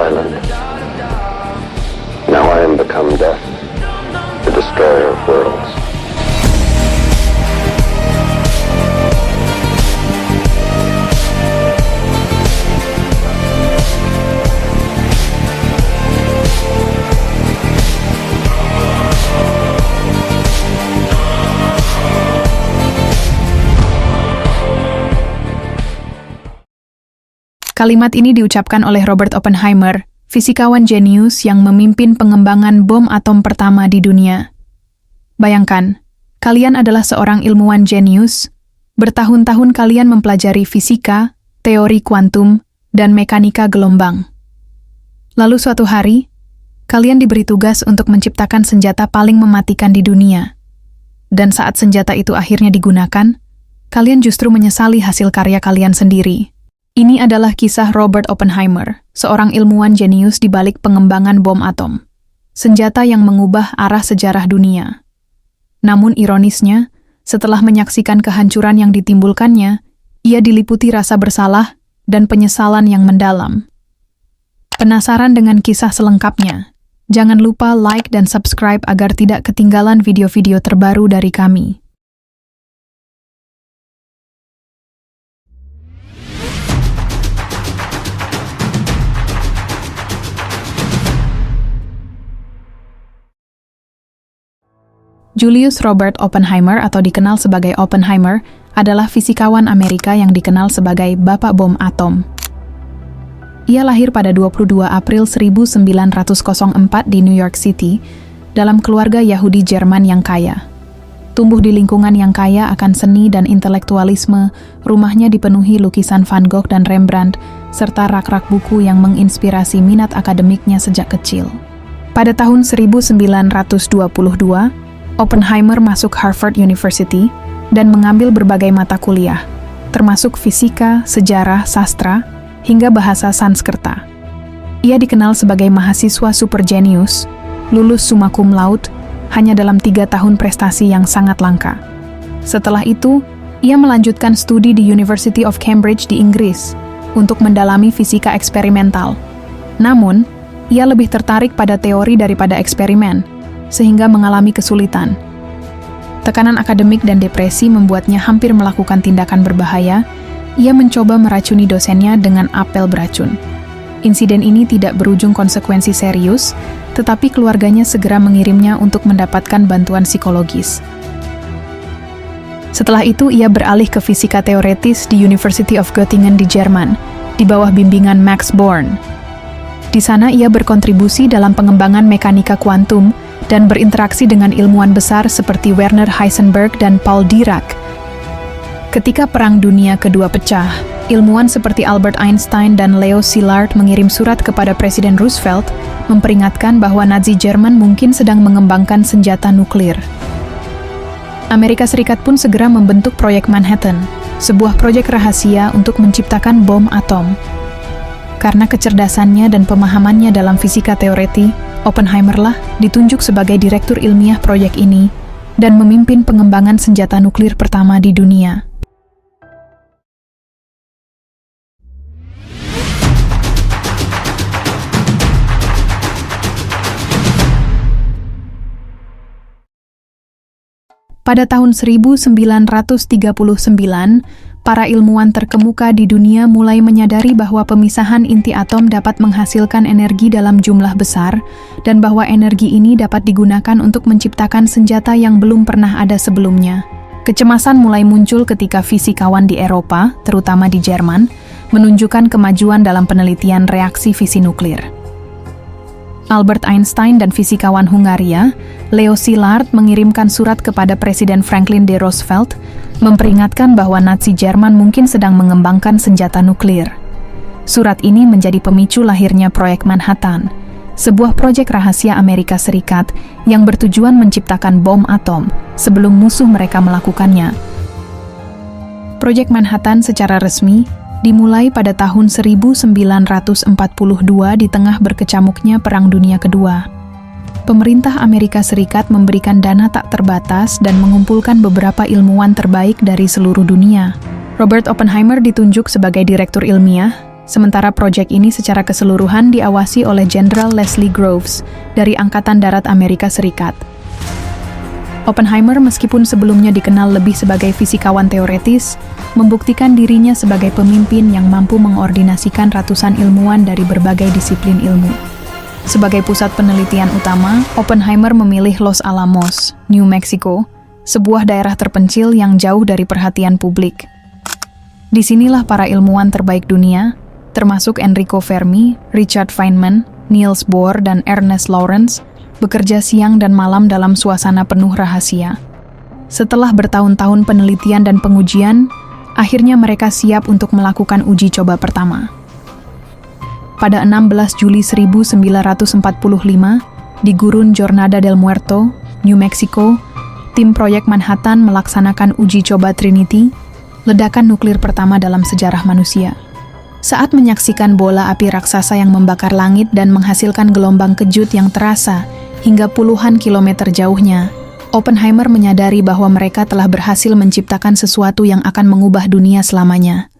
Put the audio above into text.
island. Now I am become death, the destroyer of worlds. Kalimat ini diucapkan oleh Robert Oppenheimer, fisikawan jenius yang memimpin pengembangan bom atom pertama di dunia. Bayangkan, kalian adalah seorang ilmuwan jenius, bertahun-tahun kalian mempelajari fisika, teori kuantum, dan mekanika gelombang. Lalu suatu hari, kalian diberi tugas untuk menciptakan senjata paling mematikan di dunia. Dan saat senjata itu akhirnya digunakan, kalian justru menyesali hasil karya kalian sendiri. Ini adalah kisah Robert Oppenheimer, seorang ilmuwan jenius di balik pengembangan bom atom. Senjata yang mengubah arah sejarah dunia. Namun ironisnya, setelah menyaksikan kehancuran yang ditimbulkannya, ia diliputi rasa bersalah dan penyesalan yang mendalam. Penasaran dengan kisah selengkapnya? Jangan lupa like dan subscribe agar tidak ketinggalan video-video terbaru dari kami. Julius Robert Oppenheimer atau dikenal sebagai Oppenheimer adalah fisikawan Amerika yang dikenal sebagai Bapak Bom Atom. Ia lahir pada 22 April 1904 di New York City dalam keluarga Yahudi Jerman yang kaya. Tumbuh di lingkungan yang kaya akan seni dan intelektualisme, rumahnya dipenuhi lukisan Van Gogh dan Rembrandt, serta rak-rak buku yang menginspirasi minat akademiknya sejak kecil. Pada tahun 1922, Oppenheimer masuk Harvard University dan mengambil berbagai mata kuliah, termasuk fisika, sejarah, sastra, hingga bahasa Sanskerta. Ia dikenal sebagai mahasiswa super jenius, lulus summa cum laude, hanya dalam 3 tahun prestasi yang sangat langka. Setelah itu, ia melanjutkan studi di University of Cambridge di Inggris untuk mendalami fisika eksperimental. Namun, ia lebih tertarik pada teori daripada eksperimen, sehingga mengalami kesulitan. Tekanan akademik dan depresi membuatnya hampir melakukan tindakan berbahaya. Ia mencoba meracuni dosennya dengan apel beracun. Insiden ini tidak berujung konsekuensi serius, tetapi keluarganya segera mengirimnya untuk mendapatkan bantuan psikologis. Setelah itu, ia beralih ke fisika teoretis di University of Göttingen di Jerman, di bawah bimbingan Max Born. Di sana ia berkontribusi dalam pengembangan mekanika kuantum dan berinteraksi dengan ilmuwan besar seperti Werner Heisenberg dan Paul Dirac. Ketika Perang Dunia Kedua pecah, ilmuwan seperti Albert Einstein dan Leo Szilard mengirim surat kepada Presiden Roosevelt memperingatkan bahwa Nazi Jerman mungkin sedang mengembangkan senjata nuklir. Amerika Serikat pun segera membentuk Proyek Manhattan, sebuah proyek rahasia untuk menciptakan bom atom. Karena kecerdasannya dan pemahamannya dalam fisika teori, Oppenheimer lah ditunjuk sebagai direktur ilmiah proyek ini dan memimpin pengembangan senjata nuklir pertama di dunia. Pada tahun 1939, para ilmuwan terkemuka di dunia mulai menyadari bahwa pemisahan inti atom dapat menghasilkan energi dalam jumlah besar dan bahwa energi ini dapat digunakan untuk menciptakan senjata yang belum pernah ada sebelumnya. Kecemasan mulai muncul ketika fisikawan di Eropa, terutama di Jerman, menunjukkan kemajuan dalam penelitian reaksi fisi nuklir. Albert Einstein dan fisikawan Hungaria, Leo Szilard mengirimkan surat kepada Presiden Franklin D. Roosevelt memperingatkan bahwa Nazi Jerman mungkin sedang mengembangkan senjata nuklir. Surat ini menjadi pemicu lahirnya Proyek Manhattan, sebuah proyek rahasia Amerika Serikat yang bertujuan menciptakan bom atom sebelum musuh mereka melakukannya. Proyek Manhattan secara resmi dimulai pada tahun 1942 di tengah berkecamuknya Perang Dunia Kedua. Pemerintah Amerika Serikat memberikan dana tak terbatas dan mengumpulkan beberapa ilmuwan terbaik dari seluruh dunia. Robert Oppenheimer ditunjuk sebagai direktur ilmiah Sementara proyek ini secara keseluruhan diawasi oleh Jenderal Leslie Groves dari Angkatan Darat Amerika Serikat. Oppenheimer meskipun sebelumnya dikenal lebih sebagai fisikawan teoretis, membuktikan dirinya sebagai pemimpin yang mampu mengordinasikan ratusan ilmuwan dari berbagai disiplin ilmu. Sebagai pusat penelitian utama, Oppenheimer memilih Los Alamos, New Mexico, sebuah daerah terpencil yang jauh dari perhatian publik. Disinilah para ilmuwan terbaik dunia, termasuk Enrico Fermi, Richard Feynman, Niels Bohr, dan Ernest Lawrence, bekerja siang dan malam dalam suasana penuh rahasia. Setelah bertahun-tahun penelitian dan pengujian, akhirnya mereka siap untuk melakukan uji coba pertama. Pada 16 Juli 1945, di Gurun Jornada del Muerto, New Mexico, tim proyek Manhattan melaksanakan uji coba Trinity, ledakan nuklir pertama dalam sejarah manusia. Saat menyaksikan bola api raksasa yang membakar langit dan menghasilkan gelombang kejut yang terasa hingga puluhan kilometer jauhnya, Oppenheimer menyadari bahwa mereka telah berhasil menciptakan sesuatu yang akan mengubah dunia selamanya.